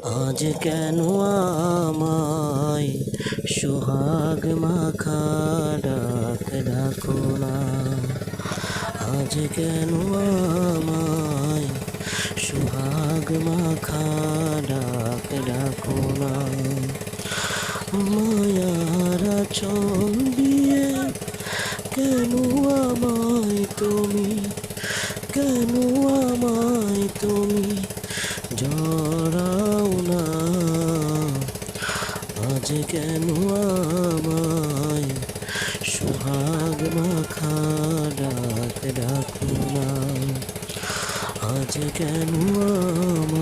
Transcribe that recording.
আজ কেন আমায় সোহাগ মাখা ডাক ডাকো না। আজ কেন আমায় সোহাগ মাখা ডাক ডাকো না। মায়ার আঁচল দিয়ে কেন আমায় তুমি, কেন আমায় তুমি জড়াও না। আজ কেন আমায় সোহাগ মাখা ডাক ডাকো না। আজ কেন আমায়